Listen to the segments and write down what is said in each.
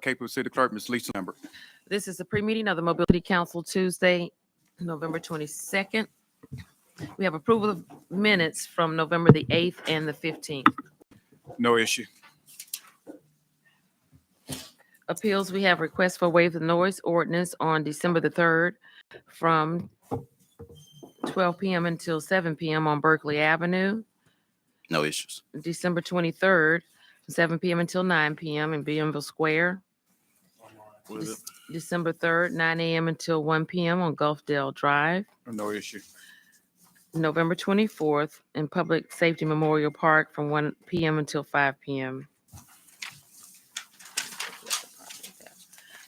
Capable City Clerk, Ms. Lisa Lambert. This is the pre-meeting of the Mobility Council Tuesday, November 22nd. We have approval of minutes from November the 8th and the 15th. No issue. Appeals, we have requests for waive the noise ordinance on December the 3rd from 12 p.m. until 7 p.m. on Berkeley Avenue. No issues. December 23rd, 7 p.m. until 9 p.m. in Bienville Square. With it. December 3rd, 9 a.m. until 1 p.m. on Gulfdale Drive. No issue. November 24th in Public Safety Memorial Park from 1 p.m. until 5 p.m.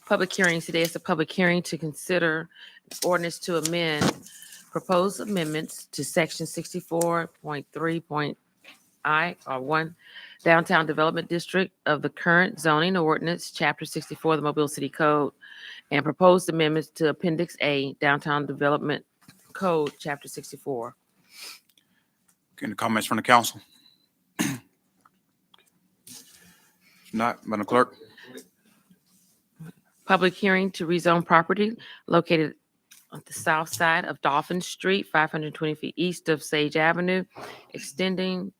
Public hearings. Today is a public hearing to consider ordinance to amend proposed amendments to section 64.3.I or 1 Downtown Development District of the current zoning ordinance, Chapter 64 of the Mobile City Code, and proposed amendments to Appendix A, Downtown Development Code, Chapter 64. Any comments from the council? If not, Madam Clerk. Public hearing to rezone property located on the south side of Dolphin Street, 520 feet east of Sage Avenue, extending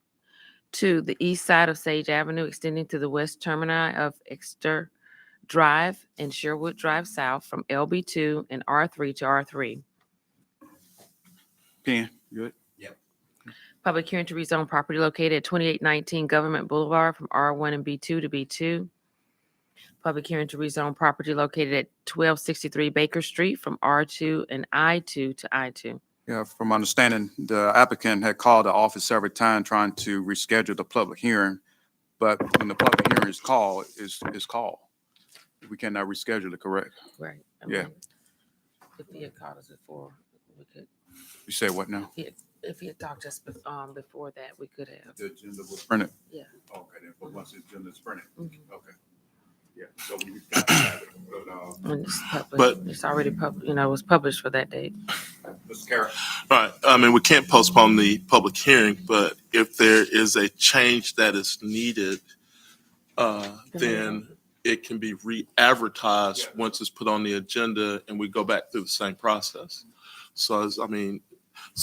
to the east side of Sage Avenue, extending to the west termini of Exeter Drive and Sherwood Drive South from LB2 and R3 to R3. Pen, good. Public hearing to rezone property located at 2819 Government Boulevard from R1 and B2 to B2. Public hearing to rezone property located at 1263 Baker Street from R2 and I2 to I2. Yeah, from my understanding, the applicant had called the office several times trying to reschedule the public hearing, but when the public hearing is called, it's called. We cannot reschedule it, correct? Right. Yeah. If he had called us before, we could. You said what now? If he had talked to us before that, we could have. The agenda was printed? Yeah. Okay, then, but once the agenda is printed, Mhm. okay. Yeah, so we got to have it, And it's published. But- It's already published. It was published for that date. Mr. Carroll. Right. I mean, we can't postpone the public hearing, but if there is a change that is needed, then it can be re-advertised once it's put on the agenda and we go back through the same process. So, as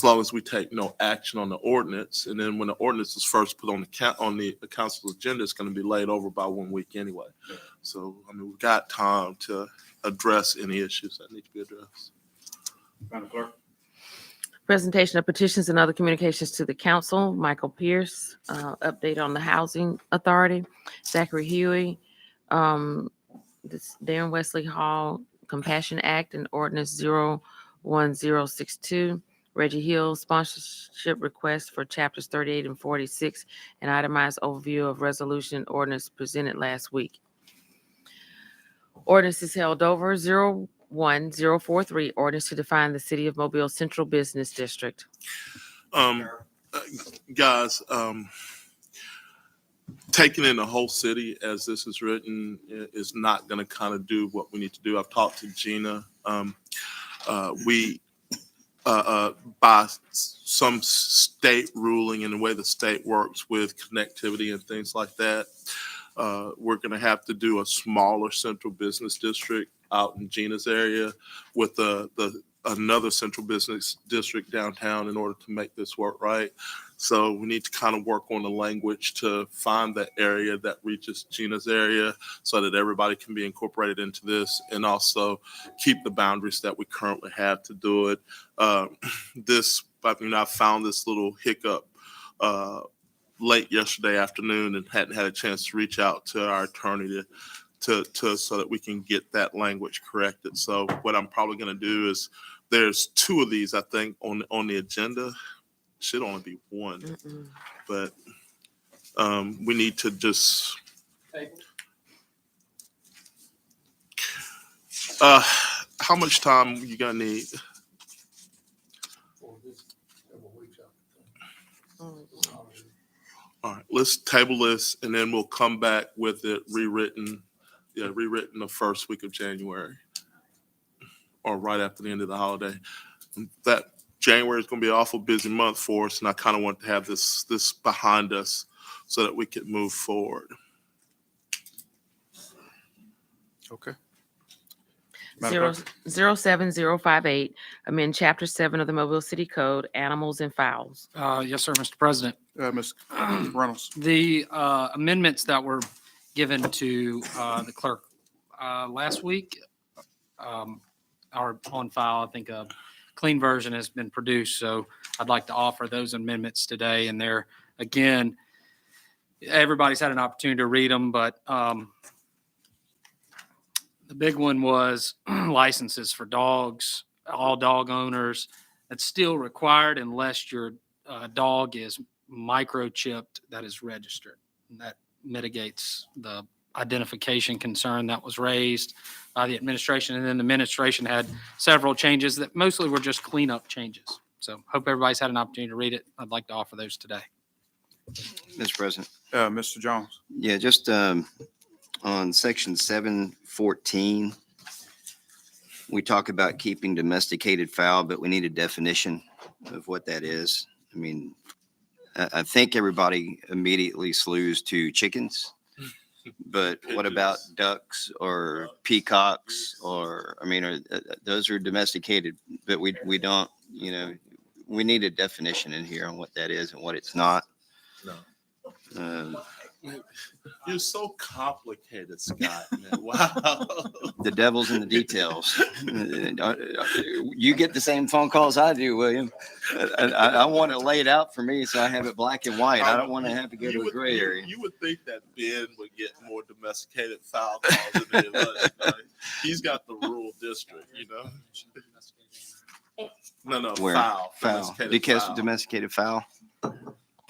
long as we take no action on the ordinance, and then when the ordinance is first put on the council's agenda, it's going to be laid over by 1 week anyway. So, we've got time to address any issues that need to be addressed. Madam Clerk. Presentation of petitions and other communications to the council. Michael Pierce, update on the Housing Authority. Zachary Huey, Darren Wesley Hall, Compassion Act and Ordinance 01062. Reggie Hill, sponsorship request for chapters 38 and 46, an itemized overview of resolution ordinance presented last week. Ordinance is held over 01043, ordinance to define the City of Mobile Central Business District. Guys, taking in the whole city as this is written is not going to kind of do what we need to do. I've talked to Gina. By some state ruling and the way the state works with connectivity and things like that, we're going to have to do a smaller central business district out in Gina's area with another central business district downtown in order to make this work right. So we need to kind of work on the language to find the area that reaches Gina's area so that everybody can be incorporated into this, and also keep the boundaries that we currently have to do it. I found this little hiccup late yesterday afternoon and hadn't had a chance to reach out to our attorney to so that we can get that language corrected. So what I'm probably going to do is there's 2 of these, I think, on the agenda. Should only be 1, but we need to just. How much time you gonna need? All right, let's table this and then we'll come back with it rewritten the first week of January or right after the end of the holiday. That January is going to be an awful busy month for us, and I kind of want to have this behind us so that we can move forward. Okay. Madam Zero 07058, amend Chapter 7 of the Mobile City Code, Animals and Fowls. Yes, sir, Mr. President. Ms. Reynolds. The amendments that were given to the clerk last week are on file. I think a clean version has been produced, so I'd like to offer those amendments today. And they're, again, everybody's had an opportunity to read them, but the big one was licenses for dogs, all dog owners. It's still required unless your dog is microchipped that is registered. And that mitigates the identification concern that was raised by the administration. And then the administration had several changes that mostly were just cleanup changes. So hope everybody's had an opportunity to read it. I'd like to offer those today. Mr. President. Mr. Jones. Yeah, just on section 714, we talk about keeping domesticated fowl, but we need a definition of what that is. I mean, I think everybody immediately slews to chickens, but what about ducks or peacocks? Or, I mean, those are domesticated, but we don't, you know, we need a definition in here on what that is and what it's not. No. You're so complicated, Scott. Man. Wow. The devil's in the details. You get the same phone calls I do, William. I want it laid out for me so I have it black and white. I don't want to have to go to a gray area. You would think that Ben would get more domesticated fowl calls than he does. Right? He's got the rural district, you know. No, Where? fowl. Domesticated fowl.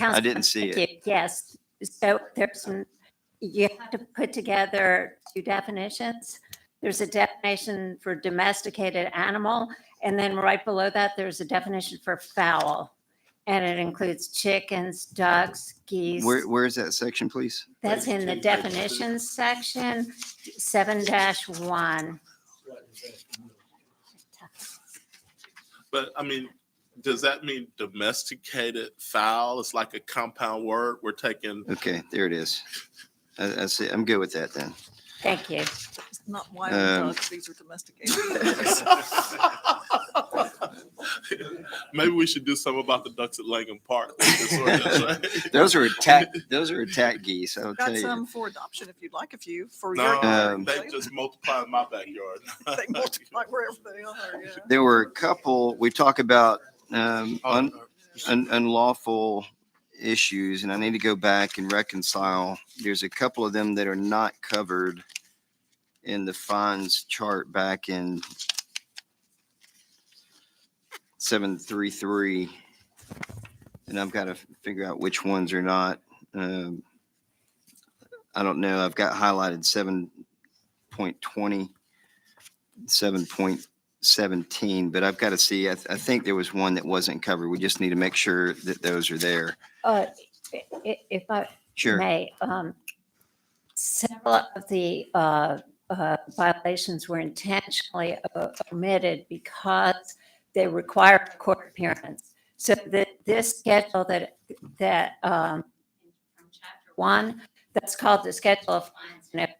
I didn't see it. Yes, so you have to put together two definitions. There's a definition for domesticated animal, and then right below that, there's a definition for fowl. And it includes chickens, ducks, geese. Where is that section, please? That's in the definitions section, 7-1. But I mean, does that mean domesticated fowl? It's like a compound word. We're taking. Okay, there it is. I see. I'm good with that then. Thank you. It's not wild dogs, these are domesticated. Maybe we should do something about the ducks at Langham Park. Those are attack geese. I'll tell Got you. some for adoption if you'd like a few for No, your yard. they just multiply in my backyard. They multiply wherever they are, yeah. There were a couple. We talk about unlawful issues, and I need to go back and reconcile. There's a couple of them that are not covered in the fines chart back in 733, and I've got to figure out which ones are not. I don't know. I've got highlighted 7.20, 7.17, but I've got to see. I think there was one that wasn't covered. We just need to make sure that those are there. If I Sure. may, several of the violations were intentionally omitted because they require a court appearance. So this schedule that from chapter 1, that's called the schedule of fines, and if an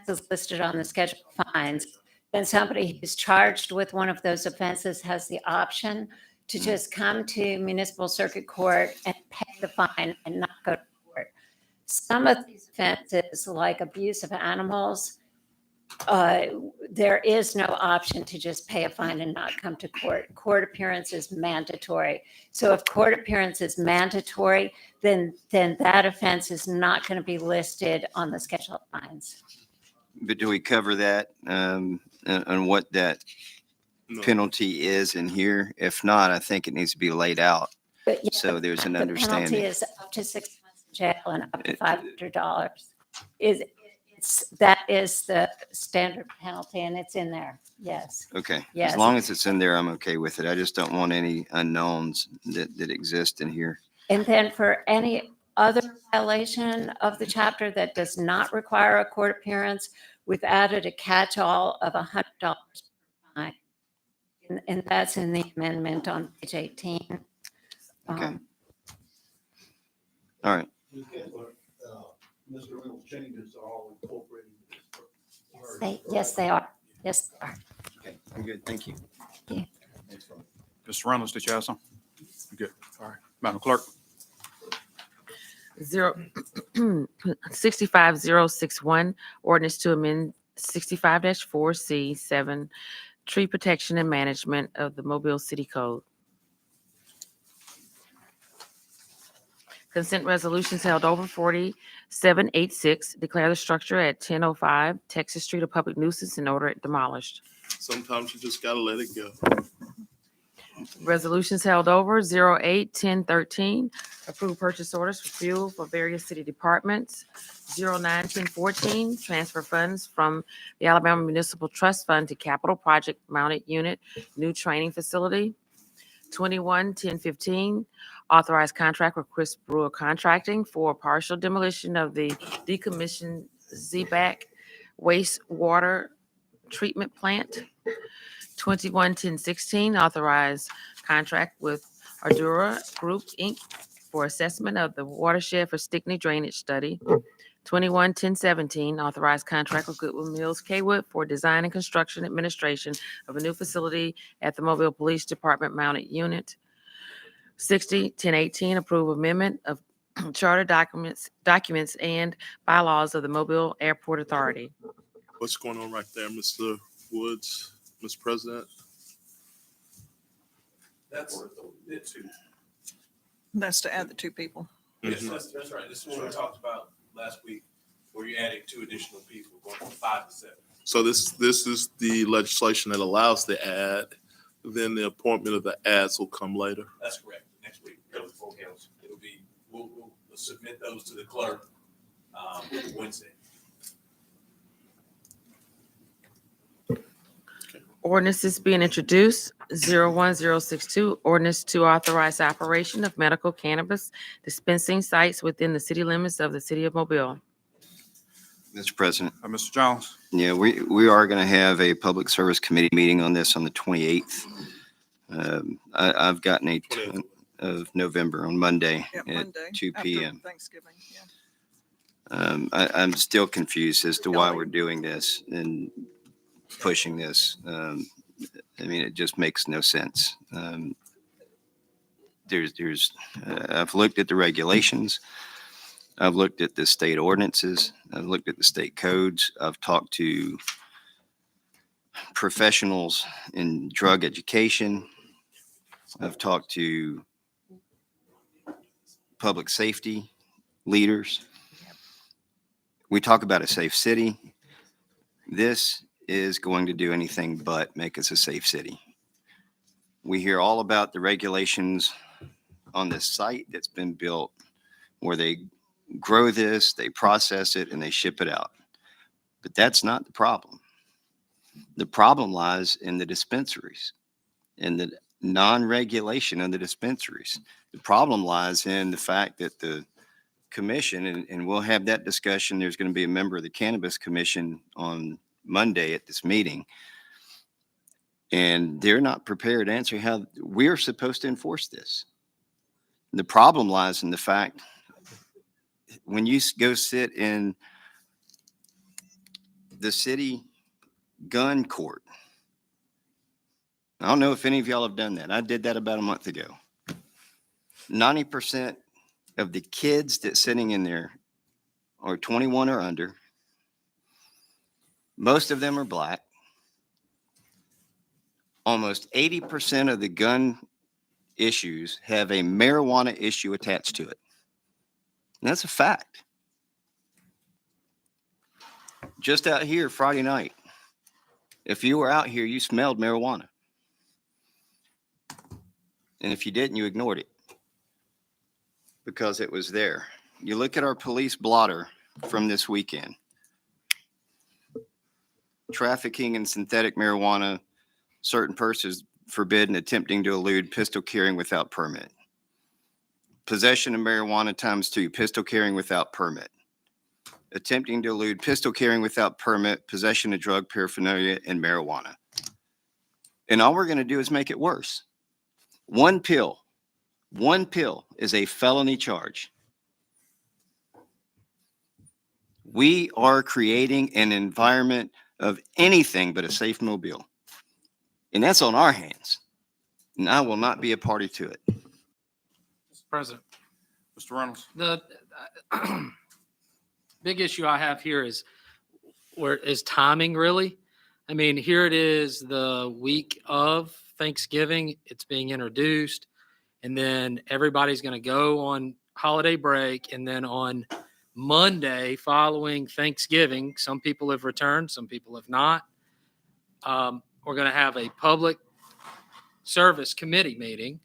offense is listed on the schedule of fines, then somebody who's charged with one of those offenses has the option to just come to municipal circuit court and pay the fine and not go to court. Some of these offenses, like abuse of animals, there is no option to just pay a fine and not come to court. Court appearance is mandatory. So if court appearance is mandatory, then that offense is not going to be listed on the schedule of fines. But do we cover that and what that No. penalty is in here? If not, I think it needs to be laid out. But yeah, So there's an the penalty understanding. is up to 6 months in jail and up to $500. That is the standard penalty, and it's in there. Yes. Okay. Yes. As long as it's in there, I'm okay with it. I just don't want any unknowns that exist in here. And then for any other violation of the chapter that does not require a court appearance, we've added a catch-all of $100 per fine. And that's in the amendment on page 18. Okay. All right. Mr. Reynolds' changes are all incorporated in this. Yes, they are. Yes, they are. Okay, I'm good. Thank you. Mr. Reynolds, did you have something? You good? All right. Madam Clerk? 65061, ordinance to amend 65-4C7, tree protection and management of the Mobile City Code. Consent resolutions held over 4786, declare the structure at 1005 Texas Street a public nuisance and order it demolished. Sometimes you just gotta let it go. Resolutions held over 081013, approve purchase orders for fuel for various city departments. 091014, transfer funds from the Alabama Municipal Trust Fund to Capital Project Mounted Unit, new training facility. 211015, authorized contract with Chris Brewer Contracting for partial demolition of the decommissioned ZBAC wastewater treatment plant. 211016, authorized contract with Ardura Group, Inc. for assessment of the watershed for Stickney drainage study. 211017, authorized contract with Goodwin Mills Kaywood for design and construction administration of a new facility at the Mobile Police Department mounted unit. 601018, approve amendment of charter documents and bylaws of the Mobile Airport Authority. What's going on right there, Mr. Woods, Mr. President? That's it too. That's to add the two people. Yes, Mhm. that's right. This is what we talked about last week, where you're adding 2 additional people, going from 5 to 7. So this is the legislation that allows the ad. Then the appointment of the ads will come later. That's correct. Next week, go to full council. It'll be, we'll submit those to the clerk Wednesday. Ordinances being introduced, 01062, ordinance to authorize operation of medical cannabis dispensing sites within the city limits of the city of Mobile. Mr. President, Mr. Jones? yeah, we are going to have a Public Service Committee meeting on this on the 28th. I've gotten a 28th. of November on Monday Yeah, at Monday. 2 after p.m. Thanksgiving, yeah. I'm still confused as to why we're doing this and pushing this. I mean, it just makes no sense. I've looked at the regulations. I've looked at the state ordinances. I've looked at the state codes. I've talked to professionals in drug education. I've talked to public safety leaders. We talk about a safe city. This is going to do anything but make us a safe city. We hear all about the regulations on this site that's been built where they grow this, they process it, and they ship it out. But that's not the problem. The problem lies in the dispensaries, in the non-regulation of the dispensaries. The problem lies in the fact that the commission, and we'll have that discussion. There's going to be a member of the Cannabis Commission on Monday at this meeting. And they're not prepared to answer how we're supposed to enforce this. The problem lies in the fact when you go sit in the city gun court. I don't know if any of y'all have done that. I did that about a month ago. 90% of the kids that's sitting in there are 21 or under. Most of them are black. Almost 80% of the gun issues have a marijuana issue attached to it. And that's a fact. Just out here Friday night, if you were out here, you smelled marijuana. And if you didn't, you ignored it because it was there. You look at our police blotter from this weekend. Trafficking in synthetic marijuana, certain persons forbidden, attempting to elude, pistol carrying without permit. Possession of marijuana ×2, pistol carrying without permit. Attempting to elude, pistol carrying without permit, possession of drug paraphernalia, and marijuana. And all we're going to do is make it worse. One pill is a felony charge. We are creating an environment of anything but a safe mobile. And that's on our hands. And I will not be a party to it. Mr. President, Mr. Reynolds? the big issue I have here is timing, really. I mean, here it is the week of Thanksgiving. It's being introduced, and then everybody's going to go on holiday break. And then on Monday following Thanksgiving, some people have returned, some people have not. We're going to have a public service committee meeting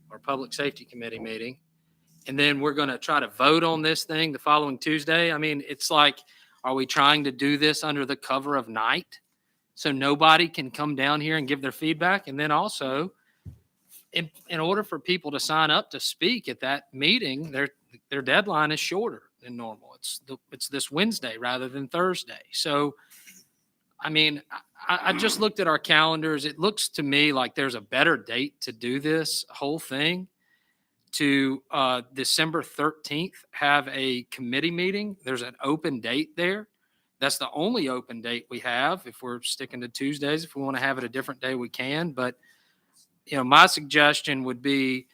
or public safety committee meeting. And then we're going to try to vote on this thing the following Tuesday. I mean, it's like, are we trying to do this under the cover of night so nobody can come down here and give their feedback? And then also, in order for people to sign up to speak at that meeting, their deadline is shorter than normal. It's this Wednesday rather than Thursday. So, I mean, I just looked at our calendars. It looks to me like there's a better date to do this whole thing, to December 13th, have a committee meeting. There's an open date there. That's the only open date we have. If we're sticking to Tuesdays, if we want to have it a different day, we can. But, you know, my suggestion would be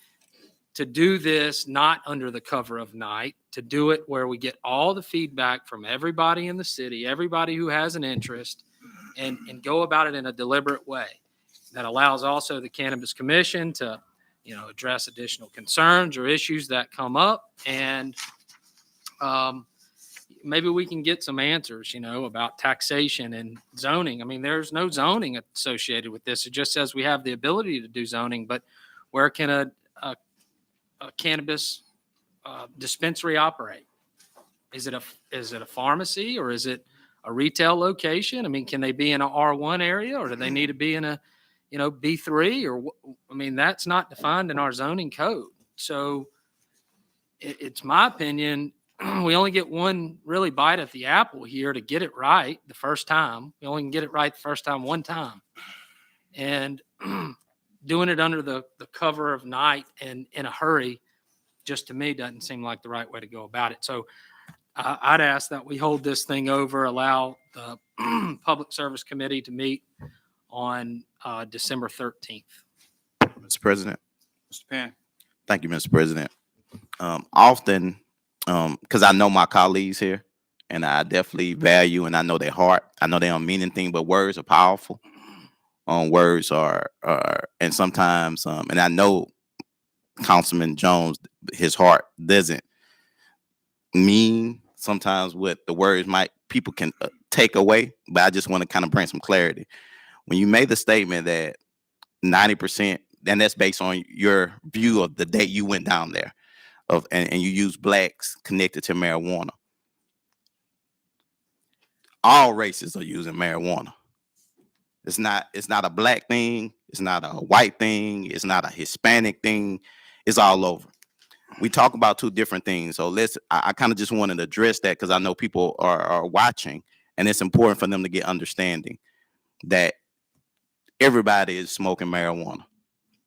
to do this not under the cover of night, to do it where we get all the feedback from everybody in the city, everybody who has an interest, and go about it in a deliberate way that allows also the Cannabis Commission to, you know, address additional concerns or issues that come up. And maybe we can get some answers, you know, about taxation and zoning. I mean, there's no zoning associated with this. It just says we have the ability to do zoning, but where can a cannabis dispensary operate? Is it a pharmacy, or is it a retail location? I mean, can they be in an R1 area, or do they need to be in a, you know, B3? Or, I mean, that's not defined in our zoning code. So it's my opinion, we only get one really bite at the apple here to get it right the first time. We only can get it right the first time one time. And doing it under the cover of night and in a hurry, just to me, doesn't seem like the right way to go about it. So I'd ask that we hold this thing over, allow the Public Service Committee to meet on December 13th. Mr. President. Mr. Penn? Thank you, Mr. President. Often, because I know my colleagues here, and I definitely value, and I know their heart. I know they don't mean anything, but words are powerful. Words are, and sometimes, and I know Councilman Jones, his heart doesn't mean sometimes what the words people can take away, but I just want to kind of bring some clarity. When you made the statement that 90%, and that's based on your view of the day you went down there, and you use blacks connected to marijuana. All races are using marijuana. It's not a black thing. It's not a white thing. It's not a Hispanic thing. It's all over. We talk about two different things. So I kind of just wanted to address that because I know people are watching, and it's important for them to get understanding that everybody is smoking marijuana.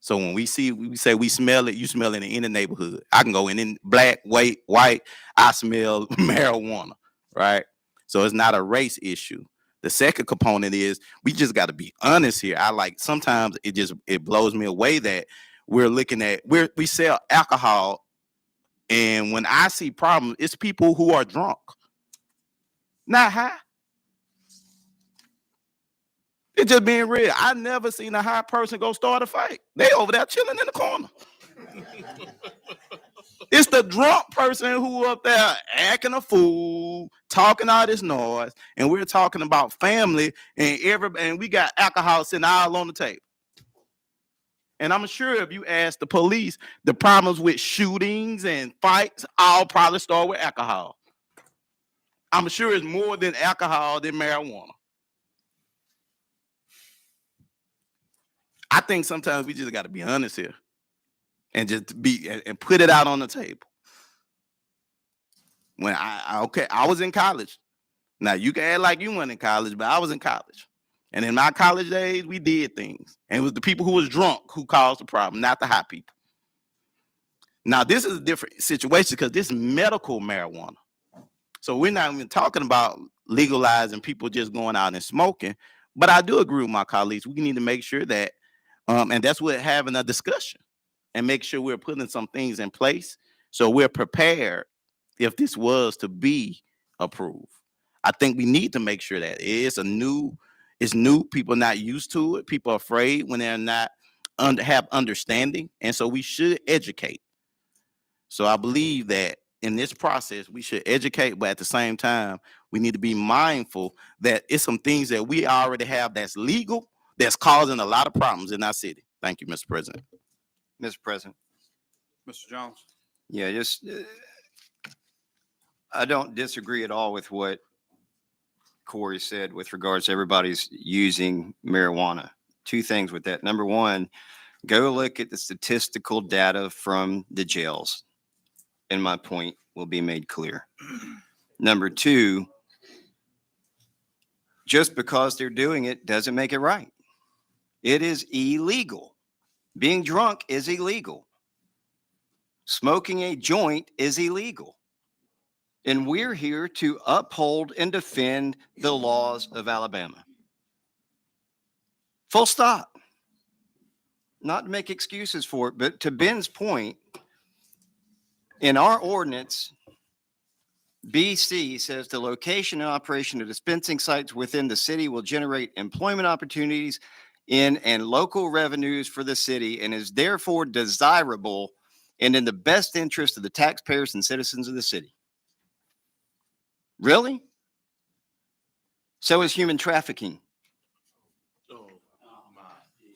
So when we say we smell it, you smell it in any neighborhood. I can go in black, white, I smell marijuana, right? So it's not a race issue. The second component is we just got to be honest here. Sometimes it blows me away that we're looking at, we sell alcohol, and when I see problems, it's people who are drunk, not high. It's just being real. I never seen a high person go start a fight. They over there chilling in the corner. It's the drunk person who up there acting a fool, talking all this noise, and we're talking about family, and we got alcohol sitting all on the table. And I'm sure if you ask the police, the problems with shootings and fights all probably start with alcohol. I'm sure it's more than alcohol than marijuana. I think sometimes we just got to be honest here and just and put it out on the table. When I was in college. Now you can act like you weren't in college, but I was in college. And in my college days, we did things. And it was the people who was drunk who caused the problem, not the high people. Now, this is a different situation because this is medical marijuana. So we're not even talking about legalizing people just going out and smoking. But I do agree with my colleagues. We need to make sure that, and that's what having a discussion and make sure we're putting some things in place so we're prepared if this was to be approved. I think we need to make sure that it's new. People not used to it. People are afraid when they're not have understanding. And so we should educate. So I believe that in this process, we should educate, but at the same time, we need to be mindful that it's some things that we already have that's legal, that's causing a lot of problems in our city. Thank you, Mr. President. Mr. President. Mr. Jones? Yeah, just, I don't disagree at all with what Corey said with regards to everybody's using marijuana. Two things with that. Number one, go look at the statistical data from the jails, and my point will be made clear. Number two, just because they're doing it doesn't make it right. It is illegal. Being drunk is illegal. Smoking a joint is illegal. And we're here to uphold and defend the laws of Alabama. Full stop. Not to make excuses for it, but to Ben's point, in our ordinance, BC says the location and operation of dispensing sites within the city will generate employment opportunities in and local revenues for the city and is therefore desirable and in the best interest of the taxpayers and citizens of the city. Really? So is human trafficking. Oh, my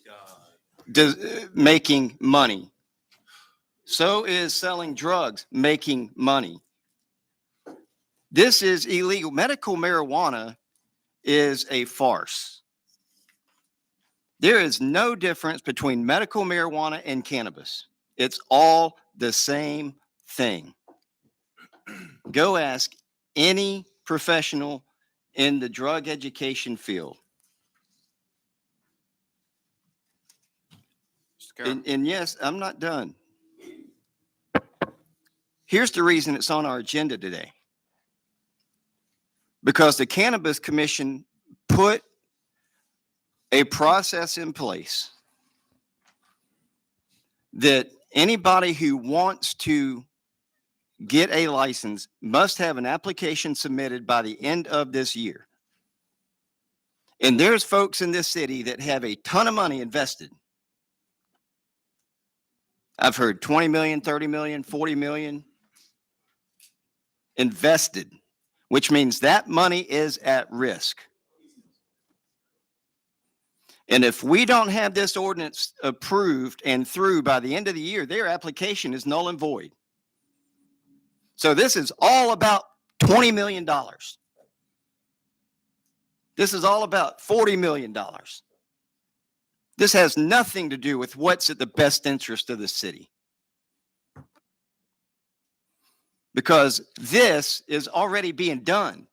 God. Making money. So is selling drugs making money. This is illegal. Medical marijuana is a farce. There is no difference between medical marijuana and cannabis. It's all the same thing. Go ask any professional in the drug education field. Mr. Carroll? And yes, I'm not done. Here's the reason it's on our agenda today. Because the Cannabis Commission put a process in place that anybody who wants to get a license must have an application submitted by the end of this year. And there's folks in this city that have a ton of money invested. I've heard 20 million, 30 million, 40 million invested, which means that money is at risk. And if we don't have this ordinance approved and through by the end of the year, their application is null and void. So this is all about $20 million. This is all about $40 million. This has nothing to do with what's at the best interest of the city. Because this is already being done.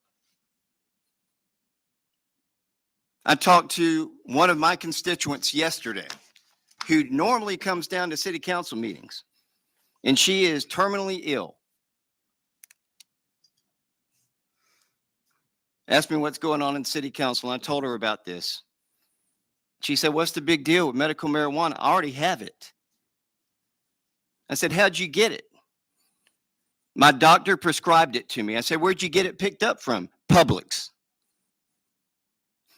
I talked to one of my constituents yesterday who normally comes down to city council meetings, and she is terminally ill. Asked me what's going on in city council, and I told her about this. She said, "What's the big deal with medical marijuana? I already have it." I said, "How'd you get it?" "My doctor prescribed it to me." I said, "Where'd you get it picked up from?" "Publix."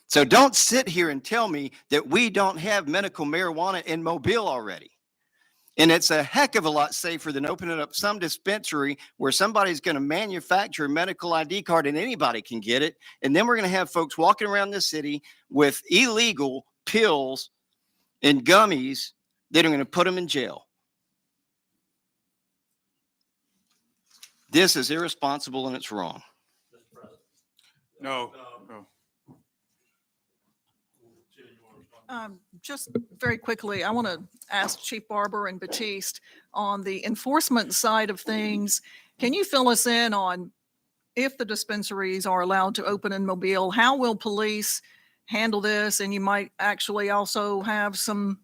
So don't sit here and tell me that we don't have medical marijuana in Mobile already. And it's a heck of a lot safer than opening up some dispensary where somebody's going to manufacture a medical ID card and anybody can get it. And then we're going to have folks walking around the city with illegal pills and gummies that are going to put them in jail. This is irresponsible and it's wrong. No, no. Just very quickly, I want to ask Chief Barber and Batiste on the enforcement side of things. Can you fill us in on if the dispensaries are allowed to open in Mobile, how will police handle this? And you might actually also have some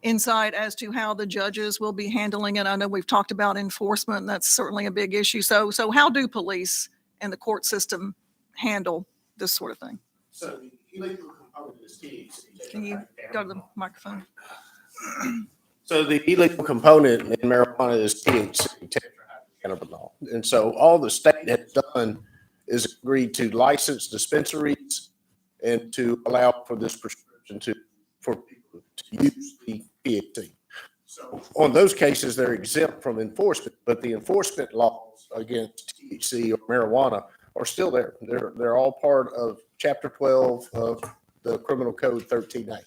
insight as to how the judges will be handling it. I know we've talked about enforcement, and that's certainly a big issue. So how do police and the court system handle this sort of thing? So the illegal component is THC. Can you go to the microphone? So the illegal component in marijuana is THC, tetrahydrocannabinol. And so all the state has done is agreed to license dispensaries and to allow for this prescription for people to use the THC. So on those cases, they're exempt from enforcement, but the enforcement laws against THC or marijuana are still there. They're all part of Chapter 12 of the Criminal Code 13A.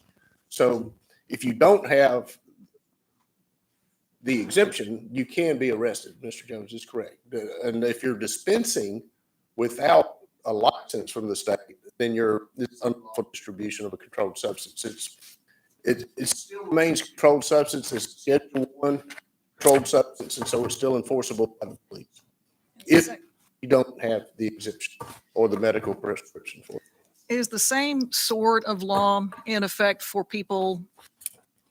So if you don't have the exemption, you can be arrested. Mr. Jones is correct. And if you're dispensing without a license from the state, then it's unlawful distribution of a controlled substance. It still remains controlled substance. It's Schedule 1 controlled substance, and so it's still enforceable by the police if you don't have the exemption or the medical prescription for it. Is the same sort of law in effect for people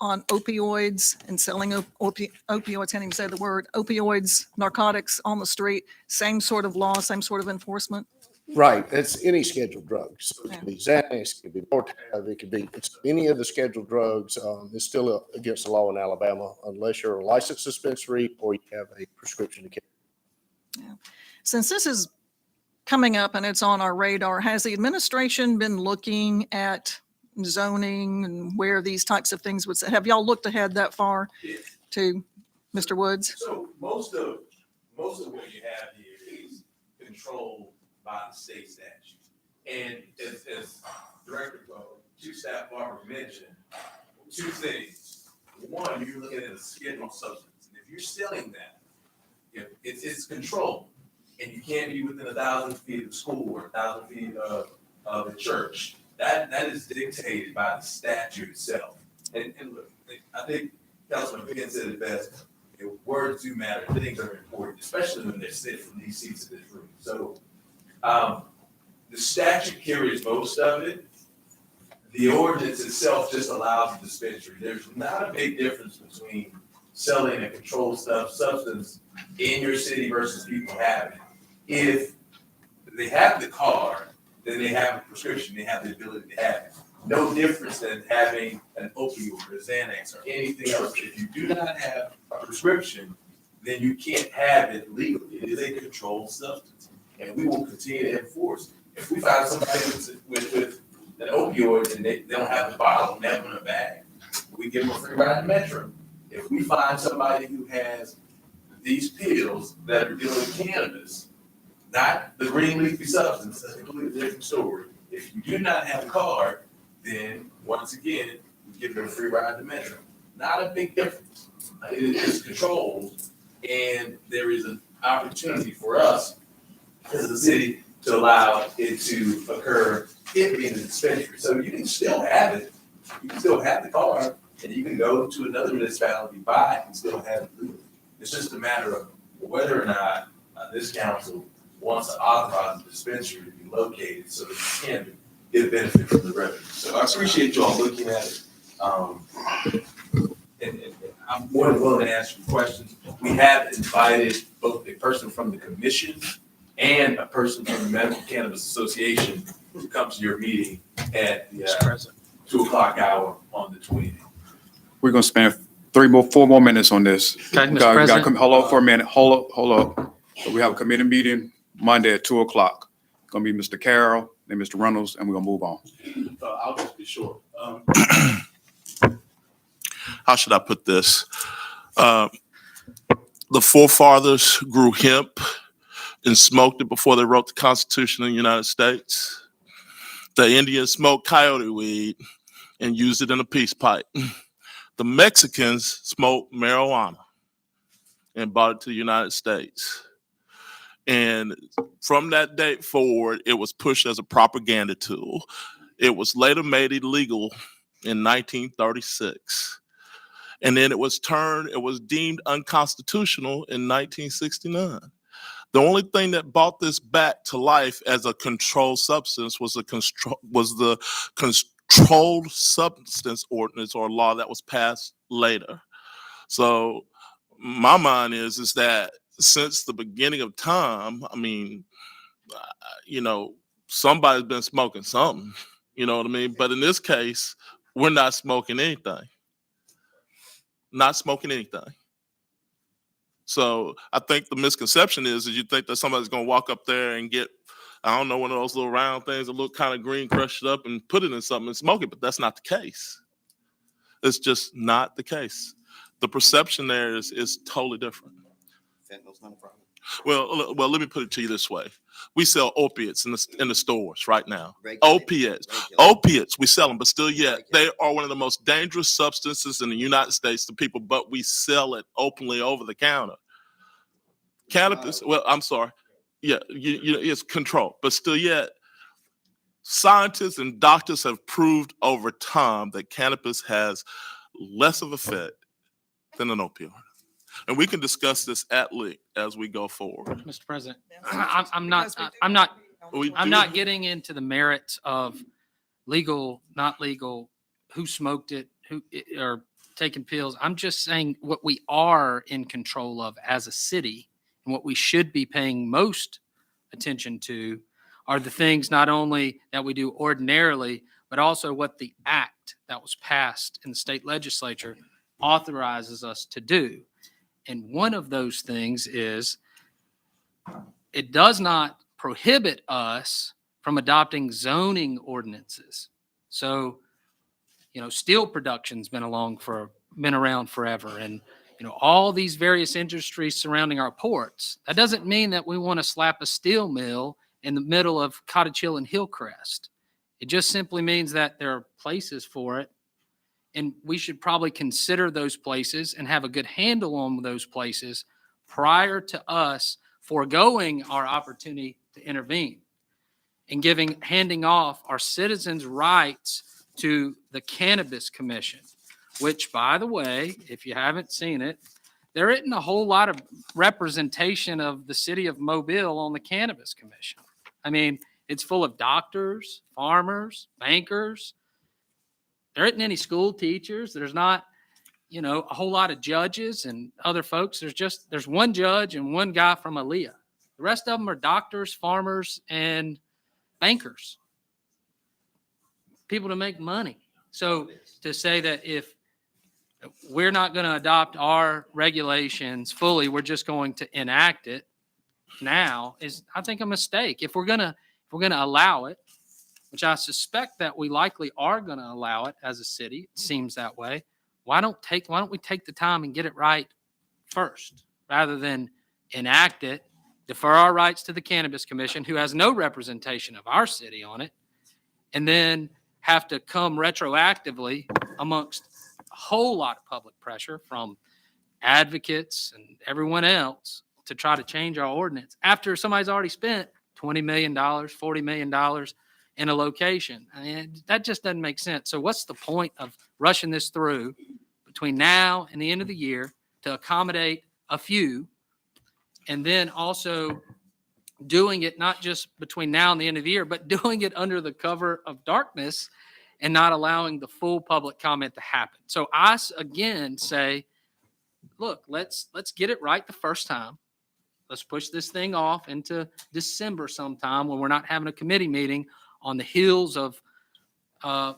on opioids and selling opioids, can't even say the word, opioids, narcotics on the street? Same sort of law, same sort of enforcement? Right. It's any scheduled drugs. So it could be Xanax, it could be Nortab, it could be any of the scheduled drugs. It's still against the law in Alabama unless you're a licensed dispensary or you have a prescription to carry. Yeah. Since this is coming up and it's on our radar, has the administration been looking at zoning and where these types of things would, have y'all looked ahead that far to Mr. Woods? So most of what you have here is controlled by the state statute. And as Director Chief Staff Barber mentioned, two things. One, you're looking at a scheduled substance. And if you're selling that, it's controlled. And you can't be within 1,000 feet of the school or 1,000 feet of the church. That is dictated by the statute itself. And look, I think Councilman Pickens said it best. Words do matter. Things are important, especially when they're said from these seats of this room. So the statute carries most of it. The ordinance itself just allows a dispensary. There's not a big difference between selling a controlled substance in your city versus people having it. If they have the card, then they have a prescription, they have the ability to have it. No difference than having an opioid or Xanax or anything else. If you do not have a prescription, then you can't have it legally. It is a controlled substance. And we will continue to enforce. If we find somebody with an opioid and they don't have the bottle and they have it in a bag, we give them a free ride in the metro. If we find somebody who has these pills that are dealing with cannabis, not the green leafy substance, that's a completely different story. If you do not have a card, then once again, we give them a free ride in the metro. Not a big difference. It is controlled, and there is an opportunity for us as a city to allow it to occur in the dispensary. So you can still have it. You can still have the card, and you can go to another municipality, buy it, and still have it legally. It's just a matter of whether or not this council wants to authorize the dispensary to be located so that you can get a benefit from the revenue. So I appreciate you all looking at it. And I'm more than willing to answer your questions. We have invited both a person from the commission and a person from the Medical Cannabis Association to come to your meeting at the 2:00 hour on the 20th. We're gonna spend 4 more minutes on this. Okay, Mr. President. Hold on for a minute. Hold up. So we have a committee meeting Monday at 2:00. Gonna be Mr. Carroll and Mr. Reynolds, and we're gonna move on. I'll just be short. How should I put this? The forefathers grew hemp and smoked it before they wrote the Constitution of the United States. The Indians smoked coyote weed and used it in a peace pipe. The Mexicans smoked marijuana and brought it to the United States. And from that date forward, it was pushed as a propaganda tool. It was later made illegal in 1936. And then it was deemed unconstitutional in 1969. The only thing that brought this back to life as a controlled substance was the Controlled Substance Ordinance or law that was passed later. So my mind is that since the beginning of time, I mean, you know, somebody's been smoking something, you know what I mean? But in this case, we're not smoking anything. Not smoking anything. So I think the misconception is you think that somebody's gonna walk up there and get, I don't know, one of those little round things that look kind of green, crush it up and put it in something and smoke it, but that's not the case. It's just not the case. The perception there is totally different. Fentanyl's not a problem. Well, let me put it to you this way: we sell opiates in the stores right now. Regulated. Opiates, Regulated. opiates, we sell them, but still, yet they are one of the most dangerous substances in the United States to people. But we sell it openly over the counter. Cannabis. Well, I'm sorry. Yeah, it's controlled, but still, yet scientists and doctors have proved over time that cannabis has less of effect than an opioid. And we can discuss this at length as we go forward. Mr. President, Because I'm we not We I'm do- not getting into the merits of legal, not legal, who smoked it, who or taking pills. I'm just saying what we are in control of as a city and what we should be paying most attention to are the things not only that we do ordinarily, but also what the act that was passed in the state legislature authorizes us to do. And one of those things is it does not prohibit us from adopting zoning ordinances. So, steel production's been around forever, and all these various industries surrounding our ports. That doesn't mean that we want to slap a steel mill in the middle of Cottage Hill and Hillcrest. It just simply means that there are places for it, and we should probably consider those places and have a good handle on those places prior to us foregoing our opportunity to intervene and handing off our citizens' rights to the Cannabis Commission, which, by the way, if you haven't seen it, there isn't a whole lot of representation of the city of Mobile on the Cannabis Commission. I mean, it's full of doctors, farmers, bankers. There isn't any school teachers. There's not, a whole lot of judges and other folks. There's one judge and one guy from Aaliyah. The rest of them are doctors, farmers, and bankers. People to make money. So to say that if we're not going to adopt our regulations fully, we're just going to enact it now is, I think, a mistake. If we're gonna allow it, which I suspect that we likely are going to allow it as a city, it seems that way. Why don't we take the time and get it right first, rather than enact it, defer our rights to the Cannabis Commission, who has no representation of our city on it, and then have to come retroactively amongst a whole lot of public pressure from advocates and everyone else to try to change our ordinance after somebody's already spent $20 million, $40 million in a location. I mean, that just doesn't make sense. So what's the point of rushing this through between now and the end of the year to accommodate a few, and then also doing it not just between now and the end of the year, but doing it under the cover of darkness and not allowing the full public comment to happen? So I again say, look, let's get it right the first time. Let's push this thing off into December sometime when we're not having a committee meeting on the heels of a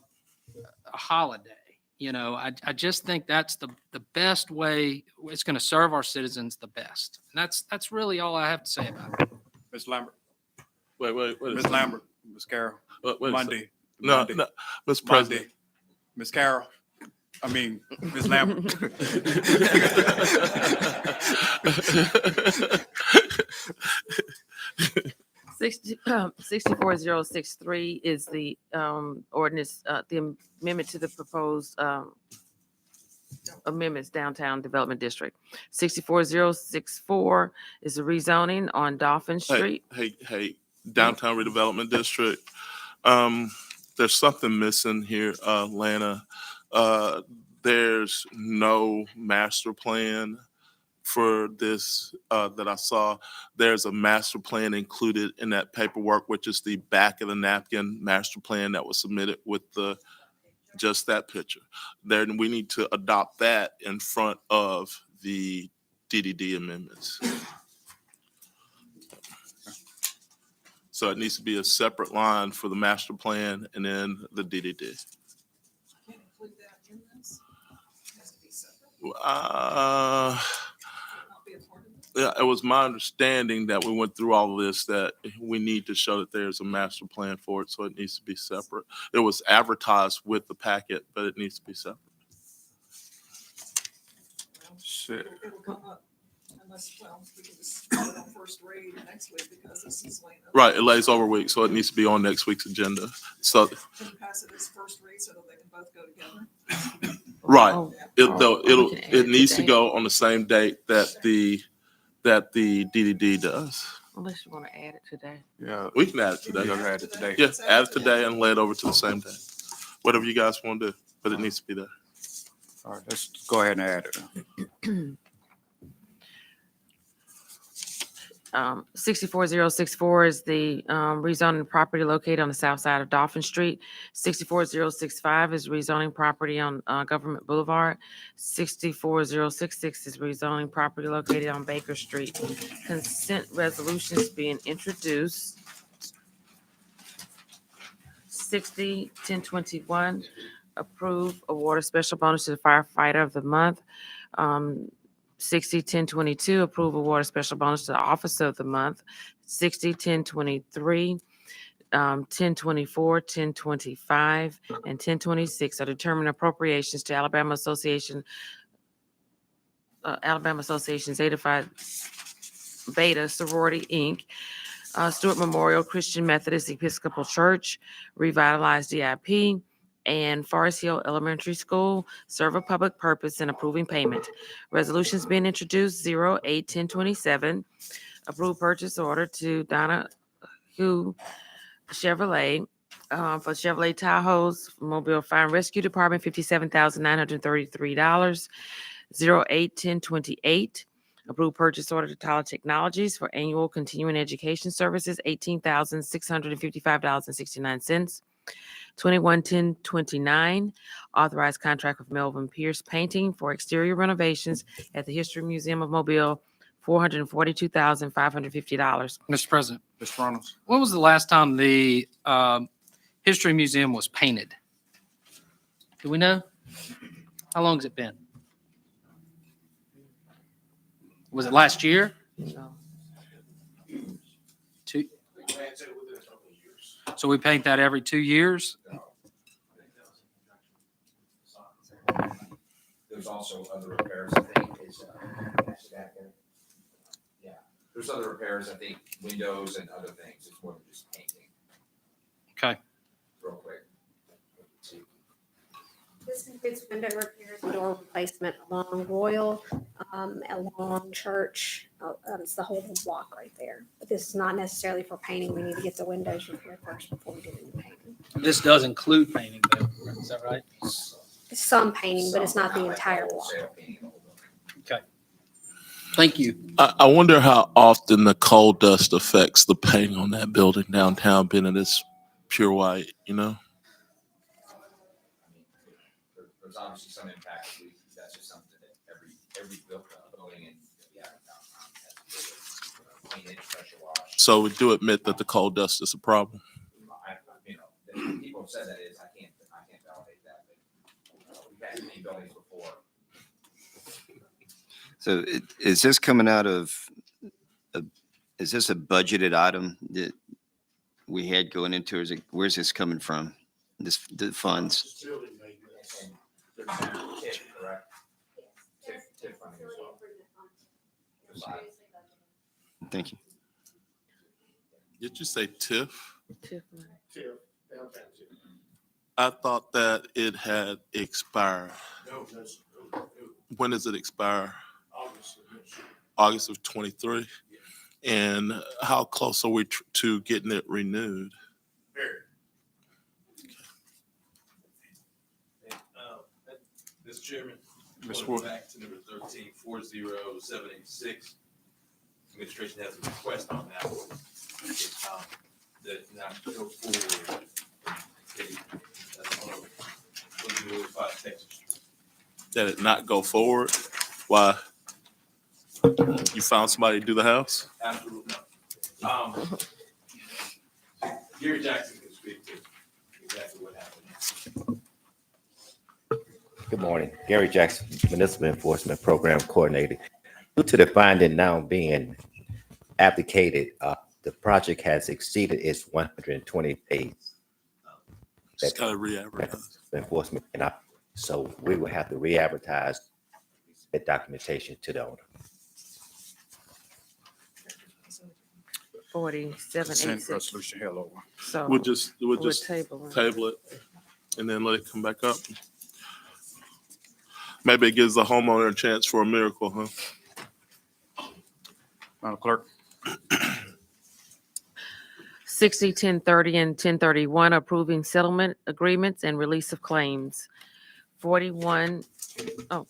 holiday. I just think that's the best way. It's going to serve our citizens the best. And that's really all I have to say about it. Ms. Lambert, Wait. Ms. Lambert, Ms. Carroll, Wait a second. Monday. No, Monday, Mr. President. Monday. Ms. Carroll, Ms. Lambert. 64063 is the ordinance, the amendment to the proposed amendments downtown development district. 64064 is the rezoning on Dolphin Street. Hey, downtown redevelopment district. There's something missing here, Lana. There's no master plan for this that I saw. There's a master plan included in that paperwork, which is the back of the napkin master plan that was submitted with just that picture. Then we need to adopt that in front of the DDD amendments. So it needs to be a separate line for the master plan and then the DDD. Can't include that in this. It has to be separate. Uh, Not be a part of it. Yeah, it was my understanding that we went through all of this, that we need to show that there's a master plan for it, so it needs to be separate. It was advertised with the packet, but it needs to be separate. Shit. It'll come up unless, well, we can just put it on first read next week because this is late. Right, it lays over week, so it needs to be on next week's agenda. So, Can we pass it as first read so that they can both go together? right, Oh, it needs to go on the same date that the DDD does. Unless you want to add it today. Yeah, We can add it you today. gotta add it today. Yeah, add it today and lay it over to the same day. Whatever you guys want to do, but it needs to be there. All right, let's go ahead and add it. 64064 is the rezoning property located on the south side of Dolphin Street. 64065 is rezoning property on Government Boulevard. 64066 is rezoning property located on Baker Street. Consent resolutions being introduced. 60-1021, approve award a special bonus to the firefighter of the month. 60-1022, approve award a special bonus to the officer of the month. 60-1023, 1024, 1025, and 1026 are determined appropriations to Alabama Association Zeta Phi Beta Sorority, Inc., Stewart Memorial Christian Methodist Episcopal Church, Revitalized DIP, and Forest Hill Elementary School serve a public purpose in approving payment. Resolutions being introduced, 08-1027, approve purchase order to Donahue Chevrolet for Chevrolet Tahoe's Mobile Fire and Rescue Department, $57,933. 08-1028, approve purchase order to Tyler Technologies for annual continuing education services, $18,655.69. 21-1029, authorized contract with Melvin Pierce Painting for exterior renovations at the History Museum of Mobile, $442,550. Mr. President, Mr. Reynolds? when was the last time the History Museum was painted? Do we know? How long has it been? Was it last year? No. So we paint that every 2 years? There's also other repairs, I think, yeah, there's other repairs, I think, windows and other things. It's more than just painting. Okay. Real quick. Let's see. This includes window repairs and door replacement along Royal, along Church. It's the whole block right there. But this is not necessarily for painting. We need to get the windows repaired first before we do any painting. This does include painting, though. Is that right? It's some painting, but it's not the entire block. Wholesale painting the whole building. Okay. Thank you. I wonder how often the coal dust affects the paint on that building downtown, being that it's pure white, you know? I mean, there's obviously some impact. That's just something that every building in, downtown has to paint it, pressure wash. So we do admit that the coal dust is a problem. People have said that is, I can't validate that, but we've had many buildings before. So is this coming out of, is this a budgeted item that we had going into, or is it, where's this coming from? The funds? And there's some TIF, correct? TIF funding as well. Thank you. Did you say TIF? Tiffany. I thought that it had expired. When does it expire? August of 23. And how close are we to getting it renewed? Mr. Chairman, Ms. going Ward. back to number 13-40786, administration has a request on that one. That not go forward. That's one of 2205 Texas Street. That it not go forward? Why? You found somebody to do the house? Absolutely not. Gary Jackson can speak to exactly what happened. Good morning. Gary Jackson, Municipal Enforcement Program Coordinator. Due to the finding now being abdicated, the project has exceeded its 120 days. Just gotta re-advertise. Enforcement, so we will have to re-advertise the documentation to the owner. 4786. Consent resolution held over. So We'll just table table it and then let it come back up. Maybe it gives the homeowner a chance for a miracle, huh? Madam Clerk, 60, 1030, and 1031, approving settlement agreements and release of claims. 41,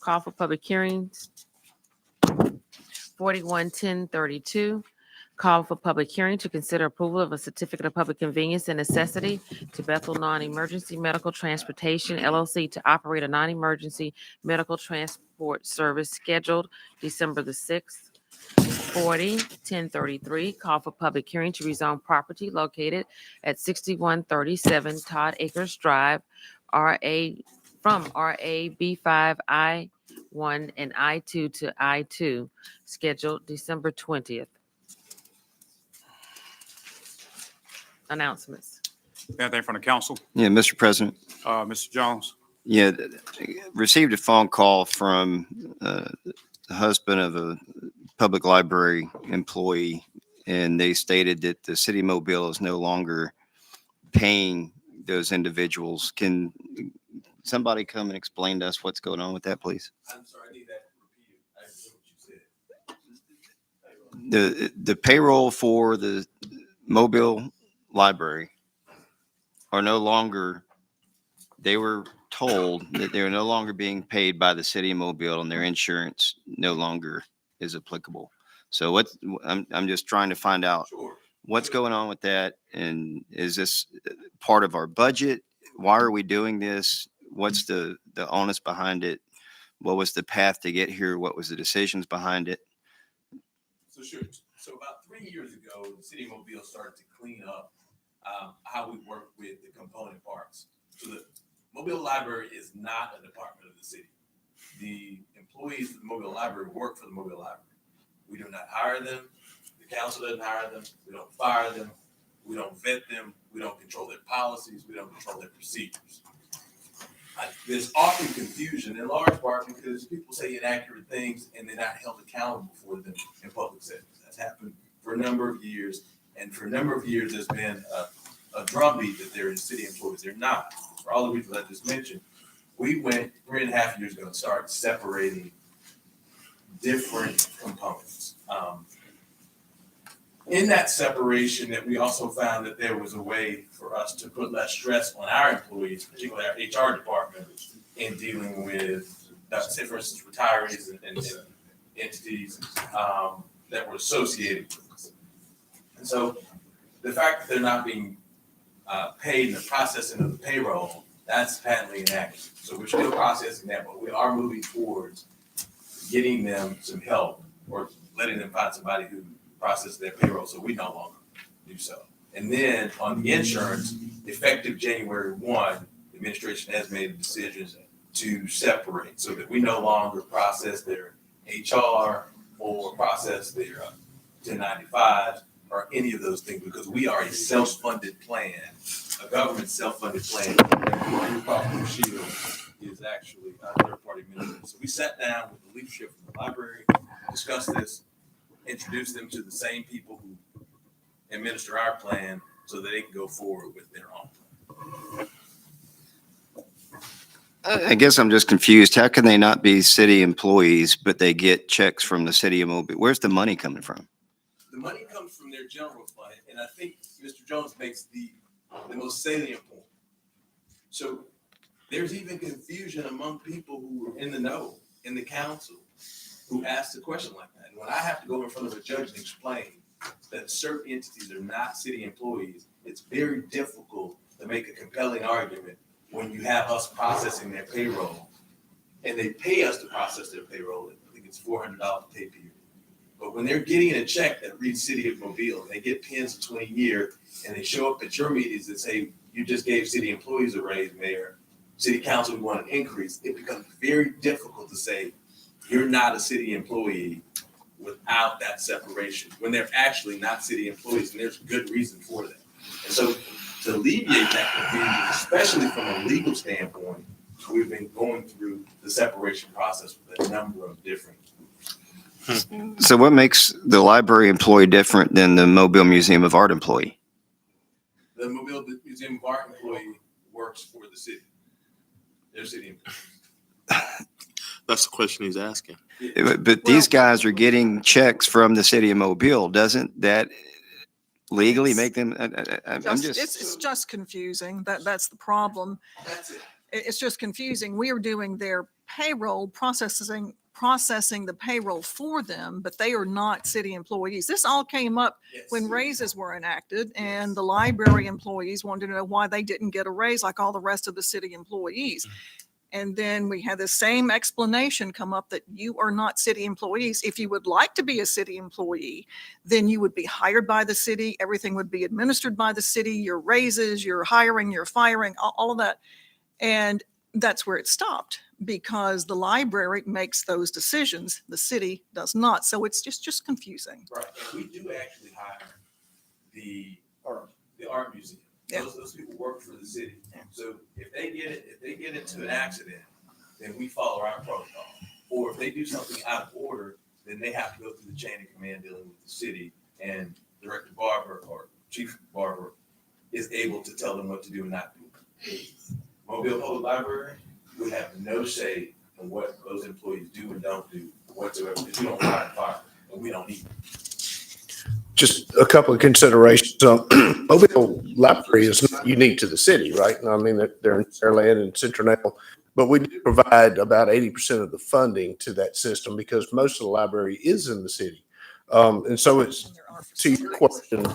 call for public hearings. 411032, call for public hearing to consider approval of a certificate of public convenience and necessity to Bethel Non-Emergency Medical Transportation LLC to operate a non-emergency medical transport service scheduled December the 6th. 401033, call for public hearing to rezone property located at 6137 Todd Acres Drive, from RA B5 I1 and I2 to I2, scheduled December 20th. Announcements. anything from the council? Yeah, Mr. President. Mr. Jones? Yeah, received a phone call from the husband of a public library employee, and they stated that the city of Mobile is no longer paying those individuals. Can somebody come and explain to us what's going on with that, please? I'm sorry, I need that repeated. I didn't know what you said. The payroll for the Mobile Library are no longer, they were told that they're no longer being paid by the city of Mobile, and their insurance no longer is applicable. So what, I'm just trying to find out Sure. what's going on with that, and is this part of our budget? Why are we doing this? What's the onus behind it? What was the path to get here? What was the decisions behind it? So sure. So about 3 years ago, the city of Mobile started to clean up how we work with the component parts. So the Mobile Library is not a department of the city. The employees of the Mobile Library work for the Mobile Library. We do not hire them. The council doesn't hire them. We don't fire them. We don't vet them. We don't control their policies. We don't control their procedures. There's often confusion in large part because people say inaccurate things and they're not held accountable for them in public settings. That's happened for a number of years. And for a number of years, there's been a drumbeat that they're city employees. They're not. For all the reasons I just mentioned, we went 3.5 years ago and started separating different components. In that separation, that we also found that there was a way for us to put less stress on our employees, particularly our HR department, in dealing with, say for instance, retirees and entities that were associated with us. And so the fact that they're not being paid in the processing of the payroll, that's patently inaccurate. So we're still processing that, but we are moving towards getting them some help or letting them find somebody who process their payroll, so we no longer do so. And then on the insurance, effective January 1, the administration has made a decision to separate so that we no longer process their HR or process their 1095s or any of those things, because we are a self-funded plan, a government self-funded plan. And Blue Cross Blue Shield is actually a third-party administrator. So we sat down with the leadership from the library, discussed this, introduce them to the same people who administer our plan so that they can go forward with their own. I guess I'm just confused. How can they not be city employees, but they get checks from the city of Mobile? Where's the money coming from? The money comes from their general fund, and I think Mr. Jones makes the most salient point. So there's even confusion among people who are in the know, in the council, who asked a question like that. And when I have to go in front of a judge and explain that certain entities are not city employees, it's very difficult to make a compelling argument when you have us processing their payroll and they pay us to process their payroll. I think it's $400 pay period. But when they're getting a check that reads City of Mobile, and they get pins of 20 year, and they show up at your meetings and say, you just gave city employees a raise, Mayor, City Council, we want an increase, it becomes very difficult to say, you're not a city employee without that separation, when they're actually not city employees, and there's good reason for that. And so to alleviate that confusion, especially from a legal standpoint, we've been going through the separation process with a number of different. So what makes the library employee different than the Mobile Museum of Art employee? The Mobile Museum of Art employee works for the city. They're city employees. That's the question he's asking. But these guys are getting checks from the city of Mobile. Doesn't that legally make them? I'm It's just confusing. That's the problem. That's it. It's just confusing. We are doing their payroll, processing the payroll for them, but they are not city employees. This all came up Yes. when raises were enacted, and the library employees wanted to know why they didn't get a raise like all the rest of the city employees. And then we had the same explanation come up that you are not city employees. If you would like to be a city employee, then you would be hired by the city. Everything would be administered by the city, your raises, your hiring, your firing, all of that. And that's where it stopped, because the library makes those decisions. The city does not. So it's just confusing. Right, and we do actually hire the art museum. Yeah. Those people work for the city. So if they get into an accident, then we follow our protocol. Or if they do something out of order, then they have to go through the chain of command dealing with the city, and Director Barber or Chief Barber is able to tell them what to do and not do. Mobile Public Library would have no say in what those employees do and don't do whatsoever. If you don't hire and fire, and we don't need them. Just a couple of considerations. Mobile Library is not unique to the city, right? I mean, they're in Fairland and Centronale, but we do provide about 80% of the funding to that system because most of the library is in the city. And so it's, And there are to your question,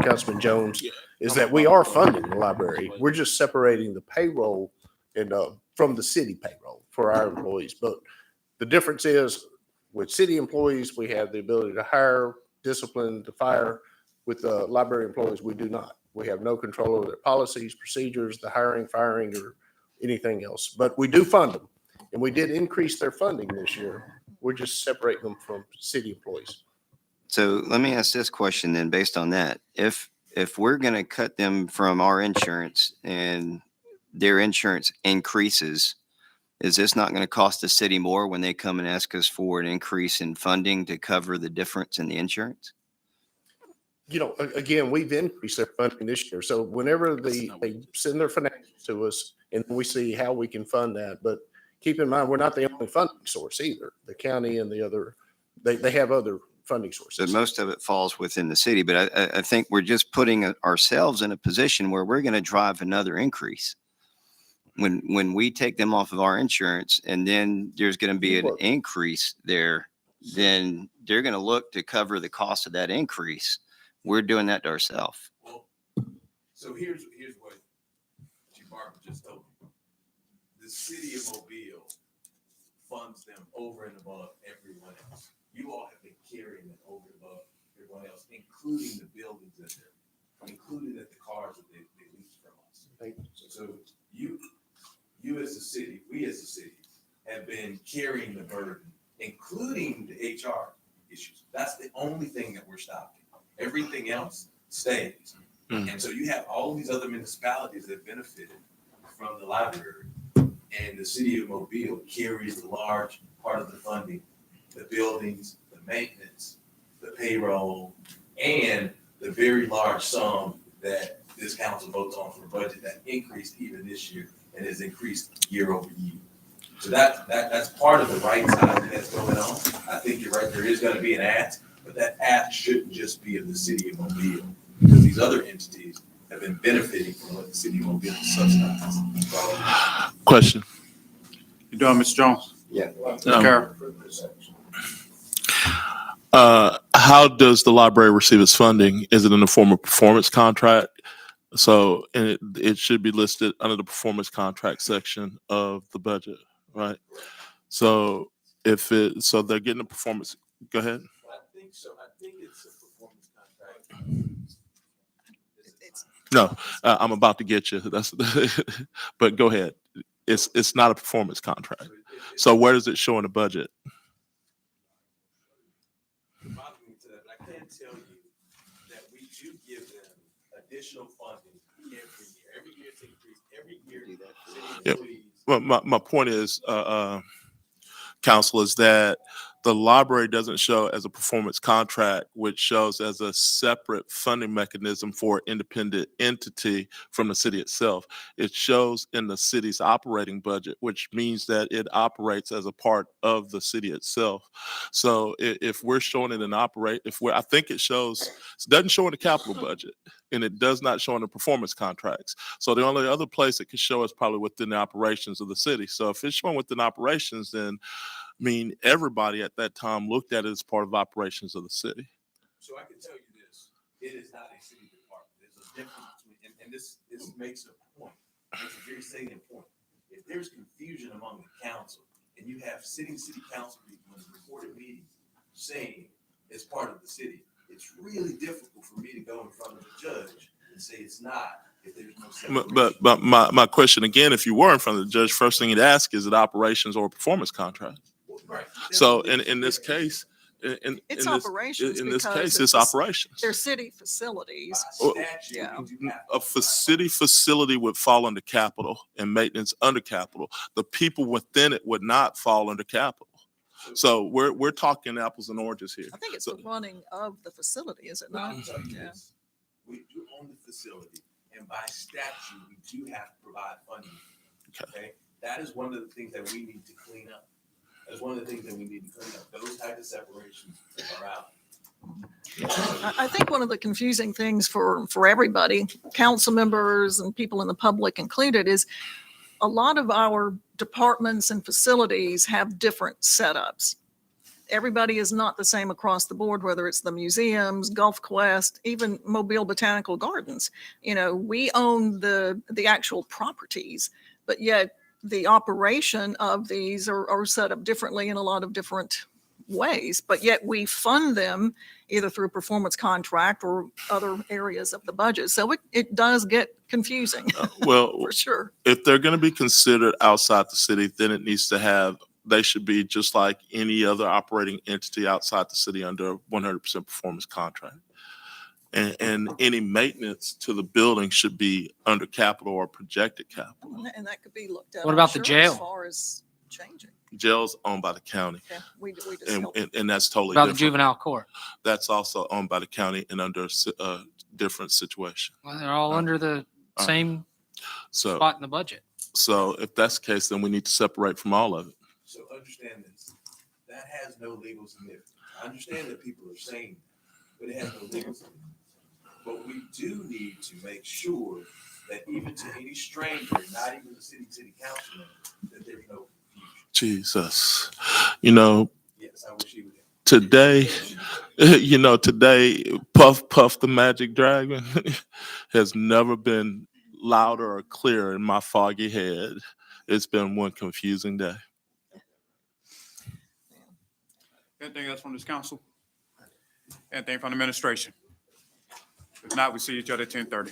Councilman Jones, is that we are funding the library. We're just separating the payroll and from the city payroll for our employees. But the difference is with city employees, we have the ability to hire, discipline, to fire. With the library employees, we do not. We have no control over their policies, procedures, the hiring, firing, or anything else. But we do fund them. And we did increase their funding this year. We're just separating them from city employees. So let me ask this question then, based on that. If we're going to cut them from our insurance and their insurance increases, is this not going to cost the city more when they come and ask us for an increase in funding to cover the difference in the insurance? You know, again, we've increased their funding this year. So whenever they send their financials to us, and we see how we can fund that. But keep in mind, we're not the only funding source either. The county and the other, they have other funding So sources. most of it falls within the city, but I think we're just putting ourselves in a position where we're going to drive another increase. When we take them off of our insurance and then there's going to be an increase there, then they're going to look to cover the cost of that increase. We're doing that to ourselves. Well, so here's what Chief Barber just told you. The city of Mobile funds them over and above everyone else. You all have been carrying them over and above everyone else, including the buildings that they're, including the cars that they lease from us. So you as a city, we as a city have been carrying the burden, including the HR issues. That's the only thing that we're stopping. Everything else stays. And so you have all these other municipalities that benefited from the library, and the city of Mobile carries the large part of the funding, the buildings, the maintenance, the payroll, and the very large sum that this council votes on for a budget that increased even this year and has increased year over year. So that's part of the right side that's going on. I think you're right, there is gonna be an ask, but that ask shouldn't just be of the city of Mobile, because these other entities have been benefiting from what the city of Mobile subsidizes. Question. You doing, Mr. Jones? Yeah. Carol? How does the library receive its funding? Is it in the form of performance contract? So and it should be listed under the performance contract section of the budget, right? So so they're getting a performance. Go ahead. I think so. I think it's a performance contract. No, I'm about to get you. That's, but go ahead. It's not a performance contract. So where does it show in the budget? Bothering me to that, but I can tell you that we do give them additional funding every year. Every year it's increased. Every year, city Yep. employees. Well, my point is, council, is that the library doesn't show as a performance contract, which shows as a separate funding mechanism for independent entity from the city itself. It shows in the city's operating budget, which means that it operates as a part of the city itself. So if we're showing it in I think it doesn't show in the capital budget, and it does not show in the performance contracts. So the only other place it could show is probably within the operations of the city. So if it's showing within operations, then everybody at that time looked at it as part of operations of the city. So I can tell you this, it is not a city department. There's a difference between, and this makes a point, makes a very salient point. If there's confusion among the council and you have city council people in the recorded meetings saying it's part of the city, it's really difficult for me to go in front of the judge and say it's not if there's no separation. But my question again, if you were in front of the judge, first thing you'd ask, is it operations or a performance contract? Right. So in this case, It's operations in this because case, it's it's a- operations. They're city facilities. By Well, statute, yeah. we do have A city facility would fall under capital and maintenance under capital. The people within it would not fall under capital. So we're talking apples and oranges here. I think it's So- the running of the facility, is it Well, not? I'll tell you Yeah. this, we do own the facility, and by statute, we do have to provide funding. Okay, that is one of the things that we need to clean up. That's one of the things that we need to clean up. Those type of separations are out. I think one of the confusing things for everybody, council members and people in the public included, is a lot of our departments and facilities have different setups. Everybody is not the same across the board, whether it's the museums, Gulf Quest, even Mobile Botanical Gardens. You know, we own the actual properties, but yet the operation of these are set up differently in a lot of different ways, but yet we fund them either through a performance contract or other areas of the budget. So it does get confusing, Well, for sure. if they're going to be considered outside the city, then they should be just like any other operating entity outside the city under 100% performance contract. And any maintenance to the building should be under capital or projected capital. And that could be looked at. What I'm about the sure, as jail? far as changing. Jail's owned by the county, Okay, we just and, help. and that's totally About the different. juvenile court. That's also owned by the county and under a different situation. Well, they're all under the same So, spot in the budget. so if that's the case, then we need to separate from all of it. So understand this, that has no legal significance. I understand that people are saying that, but it has no legal significance. But we do need to make sure that even to any stranger, not even the city councilman, that there's no confusion. Jesus, Yes, I wish he would. today, today, Puff the Magic Dragon has never been louder or clearer in my foggy head. It's been one confusing day. Anything else from this council? Anything from the administration? If not, we see each other at 10:30.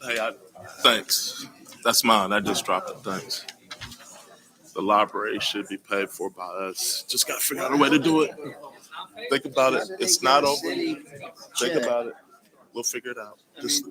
Hey, thanks. That's mine. I just dropped it. Thanks. The library should be paid for by us. Just got to figure out a way to do it. Think about it. It's not over. Think about it. We'll figure it out. Just